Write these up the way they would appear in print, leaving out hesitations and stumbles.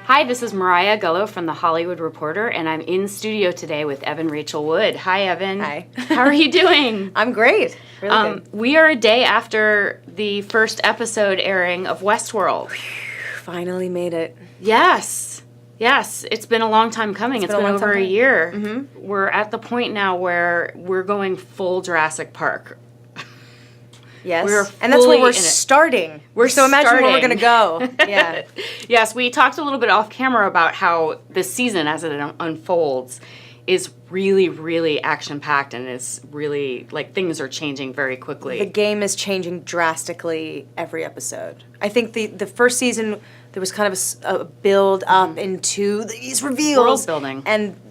Hi, this is Mariah Gullo from The Hollywood Reporter, and I'm in studio today with Evan Raichel Wood. Hi, Evan. Hi. How are you doing? I'm great. Really good. We are a day after the first episode airing of Westworld. Finally made it. Yes. Yes. It's been a long time coming. It's been over a year. Mm-hmm. We're at the point now where we're going full Jurassic Park. Yes. And that's where we're starting. So imagine starting. where we're going to go. Yeah. Yes, we talked a little bit off camera about how this season, as it unfolds, is really, really action-packed and is really, like, things are changing very quickly. The game is changing drastically every episode. I think the first season, there was kind of a build up into these reveals.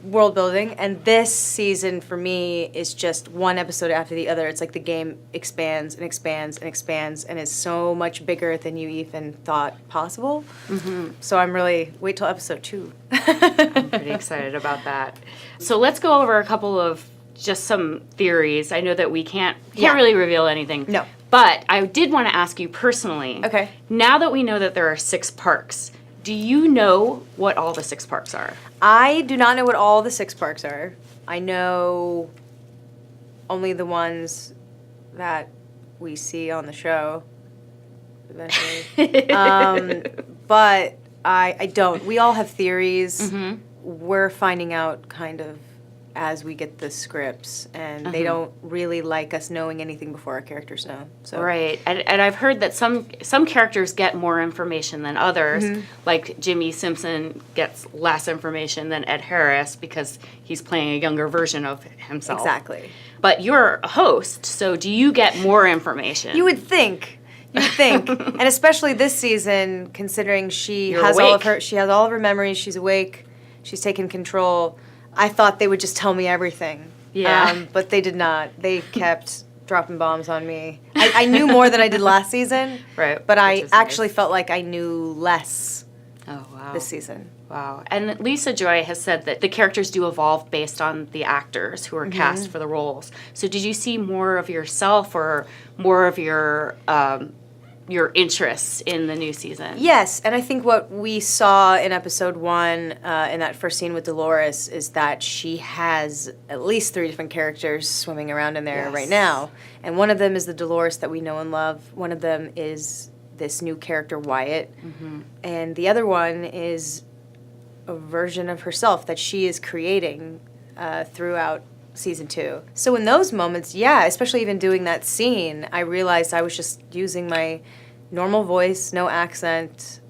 World building. And this season, for me, is just one episode after the other. It's like the game expands and expands and expands and is so much bigger than you even thought possible. Mm-hmm. So I'm really, wait till episode 2. I'm pretty excited about that. So let's go over a couple of just some theories. I know that we can't really reveal anything. No. But I did want to ask you personally. Okay. Now that we know that there are 6 parks, do you know what all the 6 parks are? I do not know what all the 6 parks are. I know only the ones that we see on the show eventually. But I don't. We all have theories. Mm-hmm. We're finding out kind of as we get the scripts, and they don't really like us knowing anything before our characters know. So. Right, and I've heard that some characters get more information than others. Mm-hmm. Like Jimmy Simpson gets less information than Ed Harris because he's playing a younger version of himself. Exactly. But you're a host, so do you get more information? You would think. And especially this season, considering she You're has awake. all of her memories, she's awake, she's taken control. I thought they would just tell me everything. Yeah. But they did not. They kept dropping bombs on me. I knew more than I did last season. Right. But I actually felt like I knew less this season. Wow. And Lisa Joy has said that the characters do evolve based on the actors who are cast for the roles. So did you see more of yourself or more of your interests in the new season? Yes, and I think what we saw in episode 1, in that first scene with Dolores, is that she has at least 3 different characters swimming around in there right now. And one of them is the Dolores that we know and love. One of them is this new character, Wyatt. Mm-hmm. And the other one is a version of herself that she is creating throughout season 2. So in those moments, especially even doing that scene, I realized I was just using my normal voice, no accent,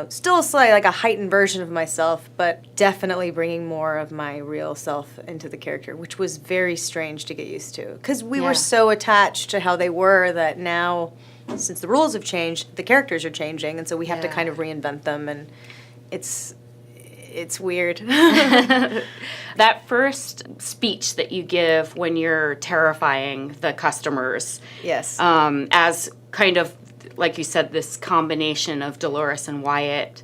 still slightly like a heightened version of myself, but definitely bringing more of my real self into the character, which was very strange to get used to. Because we were so attached to how they were that now, since the rules have changed, the characters are changing, and so we have to kind of reinvent them, and it's weird. That first speech that you give when you're terrifying the customers. Yes. As kind of, like you said, this combination of Dolores and Wyatt.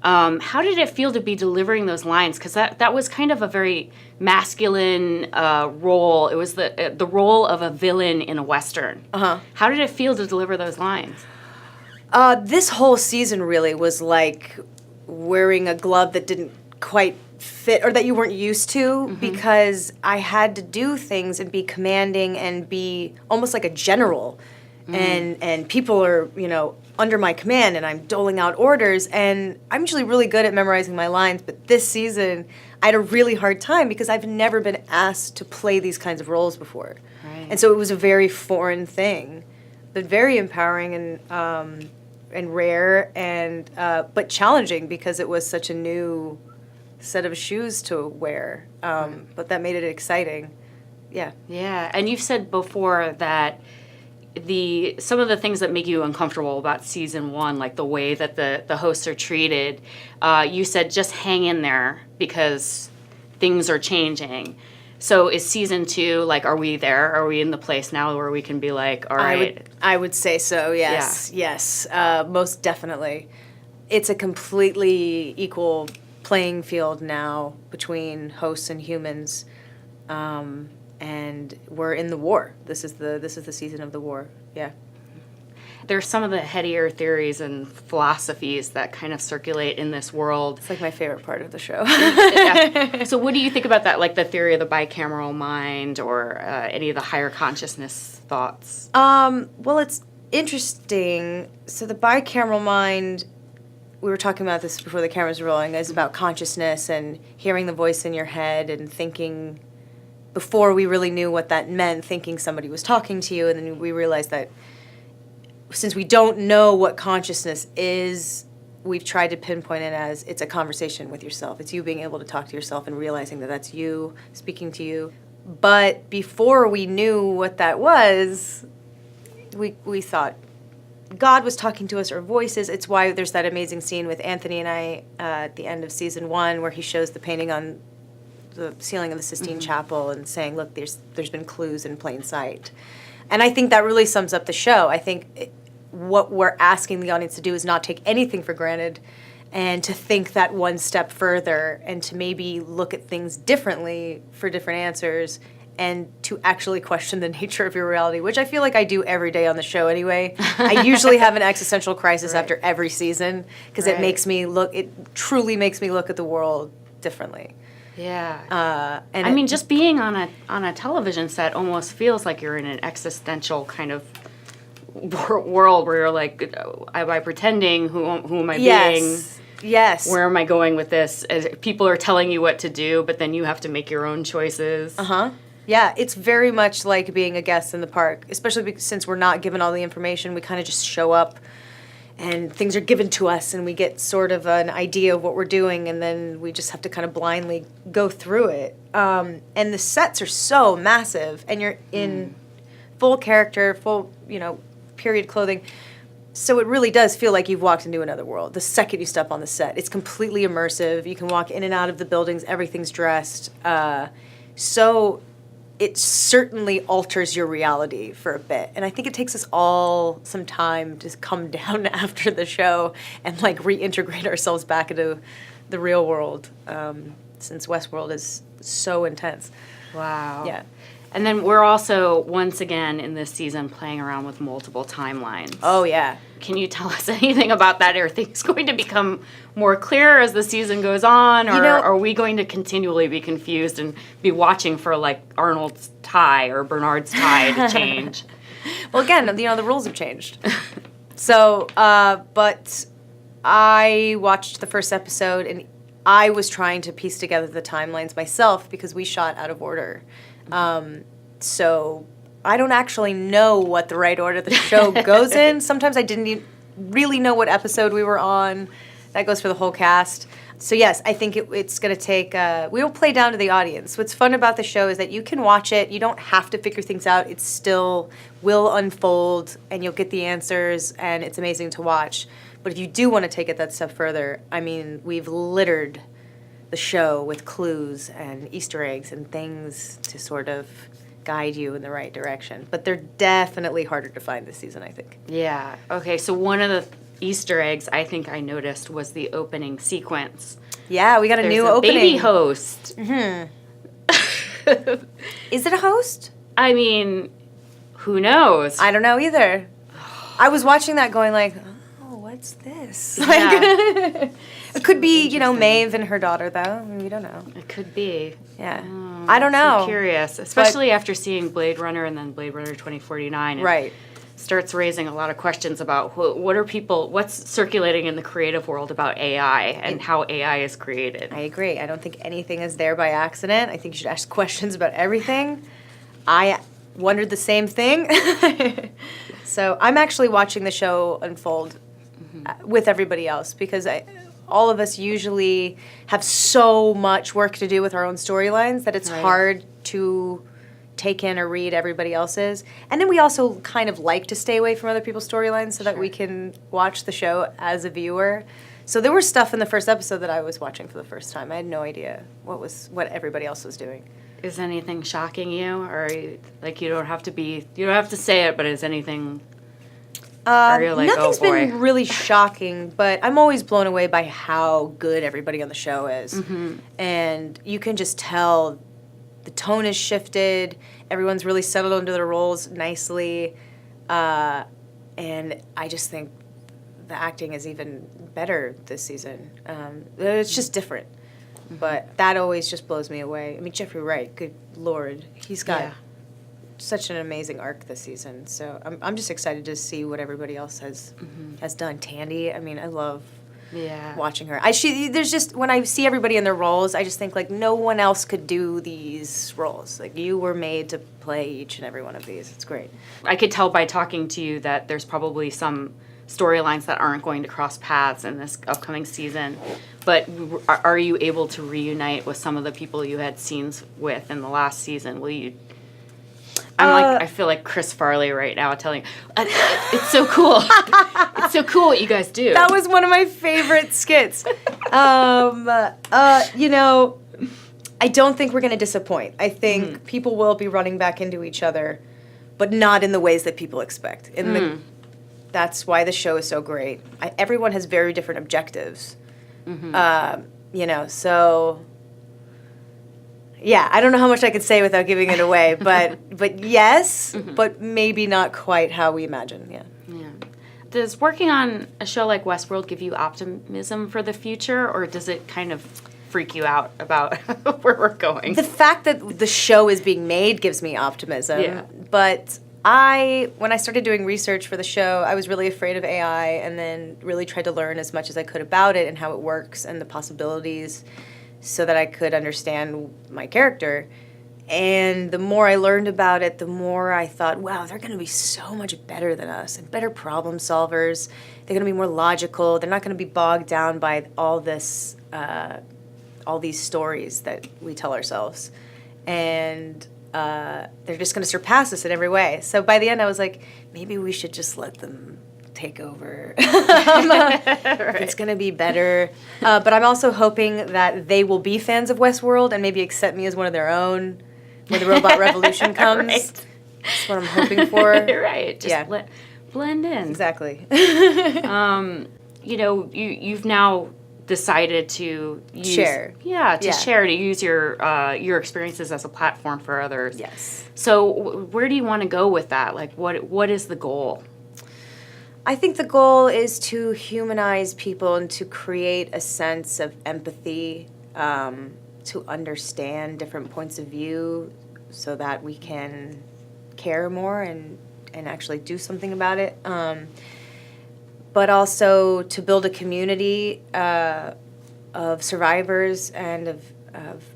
How did it feel to be delivering those lines? Because that was kind of a very masculine role. It was the role of a villain in a Western. Uh-huh. How did it feel to deliver those lines? This whole season really was like wearing a glove that didn't quite fit or that you weren't used to, because I had to do things and be commanding and be almost like a general. And people are, under my command, and I'm doling out orders, and I'm usually really good at memorizing my lines, but this season I had a really hard time because I've never been asked to play these kinds of roles before. Right. And so it was a very foreign thing, but very empowering and rare and but challenging because it was such a new set of shoes to wear. But that made it exciting. Yeah. Yeah, and you've said before that some of the things that make you uncomfortable about season 1, like the way that the hosts are treated, you said just hang in there because things are changing. So is season 2, like, are we there? Are we in the place now where we can be like, all right? I would say so, yes. Yeah. Yes, most definitely. It's a completely equal playing field now between hosts and humans. And we're in the war. This is the season of the war. Yeah. There's some of the headier theories and philosophies that kind of circulate in this world. It's like my favorite part of the show. Yeah. So what do you think about that, like the theory of the bicameral mind or any of the higher consciousness thoughts? Well, it's interesting. So the bicameral mind, we were talking about this before the cameras were rolling, is about consciousness and hearing the voice in your head and thinking, before we really knew what that meant, thinking somebody was talking to you, and then we realized that since we don't know what consciousness is, we've tried to pinpoint it as it's a conversation with yourself. It's you being able to talk to yourself and realizing that that's you speaking to you. But before we knew what that was, we thought God was talking to us, or voices. It's why there's that amazing scene with Anthony and I at the end of season 1 where he shows the painting on the ceiling of the Sistine Chapel and saying, look, there's been clues in plain sight. And I think that really sums up the show. I think what we're asking the audience to do is not take anything for granted and to think that one step further and to maybe look at things differently for different answers and to actually question the nature of your reality, which I feel like I do every day on the show anyway. I usually have an existential crisis after every season because it truly makes me look at the world differently. Yeah. And I mean, just being on a television set almost feels like you're in an existential kind of world where you're like, am I pretending? Who am I being? Yes. Where am I going with this? As people are telling you what to do, but then you have to make your own choices. Yeah, it's very much like being a guest in the park, especially since we're not given all the information. We kind of just show up and things are given to us and we get sort of an idea of what we're doing, and then we just have to kind of blindly go through it. And the sets are so massive, and you're in full character, full, period clothing. So it really does feel like you've walked into another world the second you step on the set. It's completely immersive. You can walk in and out of the buildings. Everything's dressed. So it certainly alters your reality for a bit. And I think it takes us all some time to come down after the show and reintegrate ourselves back into the real world, since Westworld is so intense. Wow. Yeah. And then we're also, once again, in this season, playing around with multiple timelines. Oh, yeah. Can you tell us anything about that? Are things going to become more clear as the season goes on? Or are we going to continually be confused and be watching for, Arnold's tie or Bernard's tie to change? Well, again, the rules have changed. So, but I watched the first episode, and I was trying to piece together the timelines myself because we shot out of order. So I don't actually know what the right order the show goes in. Sometimes I didn't even really know what episode we were on. That goes for the whole cast. So yes, I think it's going to take, we will play down to the audience. What's fun about the show is that you can watch it. You don't have to figure things out. It still will unfold and you'll get the answers and it's amazing to watch. But if you do want to take it that step further, I mean, we've littered the show with clues and Easter eggs and things to sort of guide you in the right direction. But they're definitely harder to find this season, I think. Yeah. Okay, so one of the Easter eggs I think I noticed was the opening sequence. Yeah, we got a new opening. Baby host. Mm-hmm. Is it a host? I mean, who knows? I don't know either. I was watching that going what's this? Yeah. It could be, Maeve and her daughter, though. We don't know. It could be. Yeah. I don't know. I'm curious, especially after seeing Blade Runner and then Blade Runner 2049. Right. Starts raising a lot of questions about what's circulating in the creative world about AI and how AI is created. I agree. I don't think anything is there by accident. I think you should ask questions about everything. I wondered the same thing. So I'm actually watching the show unfold with everybody else because all of us usually have so much work to do with our own storylines that it's hard to take in or read everybody else's. And then we also kind of like to stay away from other people's storylines so that we can watch the show as a viewer. So there was stuff in the first episode that I was watching for the first time. I had no idea what everybody else was doing. Is anything shocking you, or you don't have to say it, but is anything? Nothing's been really shocking, but I'm always blown away by how good everybody on the show is. Mm-hmm. And you can just tell the tone has shifted. Everyone's really settled into their roles nicely. And I just think the acting is even better this season. It's just different. But that always just blows me away. I mean, Jeffrey Wright, good Lord, he's got such an amazing arc this season. So I'm just excited to see what everybody else has done. Tandy, I mean, I love watching her. There's just, when I see everybody in their roles, I just think, like, no one else could do these roles. Like, you were made to play each and every one of these. It's great. I could tell by talking to you that there's probably some storylines that aren't going to cross paths in this upcoming season. But are you able to reunite with some of the people you had scenes with in the last season? Will you? I feel like Chris Farley right now telling, it's so cool. It's so cool what you guys do. That was one of my favorite skits. You know, I don't think we're going to disappoint. I think people will be running back into each other, but not in the ways that people expect. That's why the show is so great. Everyone has very different objectives. You know, so yeah, I don't know how much I could say without giving it away, but yes, but maybe not quite how we imagine. Yeah. Does working on a show like Westworld give you optimism for the future, or does it kind of freak you out about where we're going? The fact that the show is being made gives me optimism. But when I started doing research for the show, I was really afraid of AI, and then really tried to learn as much as I could about it and how it works and the possibilities, so that I could understand my character. And the more I learned about it, the more I thought, wow, they're going to be so much better than us and better problem solvers. They're going to be more logical. They're not going to be bogged down by all these stories that we tell ourselves. And they're just going to surpass us in every way. So by the end, I was like, maybe we should just let them take over. It's going to be better. But I'm also hoping that they will be fans of Westworld and maybe accept me as one of their own when the robot revolution comes. Right. That's what I'm hoping for. Right. Just blend in. Exactly. You know, you've now decided to share, to use your experiences as a platform for others. Yes. So where do you want to go with that? Like, what is the goal? I think the goal is to humanize people and to create a sense of empathy, to understand different points of view, so that we can care more and actually do something about it. But also to build a community of survivors and of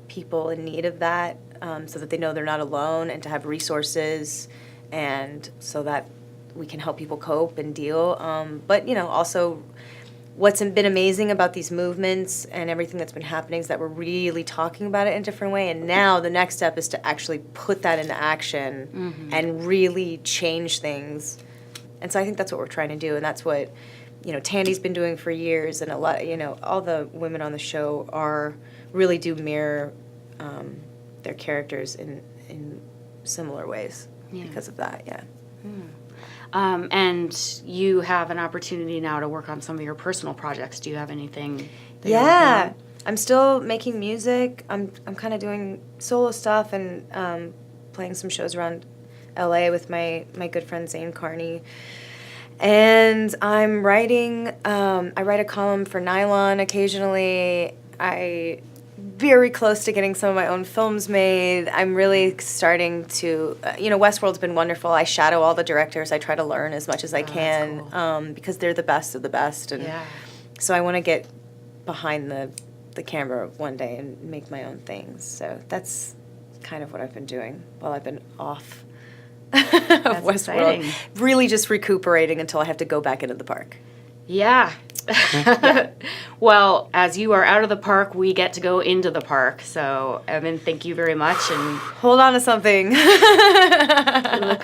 people in need of that, so that they know they're not alone, and to have resources, and so that we can help people cope and deal. But, you know, also what's been amazing about these movements and everything that's been happening is that we're really talking about it in a different way. And now the next step is to actually put that into action and really change things. And so I think that's what we're trying to do, and that's what, you know, Tandy's been doing for years, and a lot, you know, all the women on the show really do mirror their characters in similar ways because of that. And you have an opportunity now to work on some of your personal projects. Do you have anything? I'm still making music. I'm kind of doing solo stuff and playing some shows around LA with my good friend Zane Carney. And I'm writing, I write a column for Nylon occasionally. I very close to getting some of my own films made. I'm really starting to, you know, Westworld's been wonderful. I shadow all the directors. I try to learn as much as I can, cool. Because they're the best of the best. And so I want to get behind the camera one day and make my own things. So that's kind of what I've been doing while I've been off of Westworld. Exciting. Really just recuperating until I have to go back into the park. Yeah. Well, as you are out of the park, we get to go into the park. So, Evan, thank you very much. And hold on to something.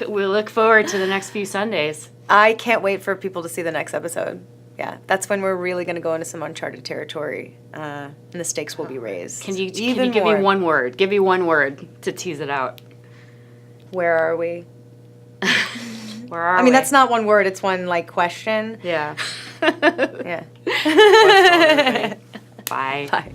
we look forward to the next few Sundays. I can't wait for people to see the next episode. Yeah, that's when we're really going to go into some uncharted territory, and the stakes will be raised. Can you give me one word? Give me one word to tease it out. Where are we? Where are we? I mean, that's not one word. It's one, like, question. Yeah. Yeah. Bye. Bye.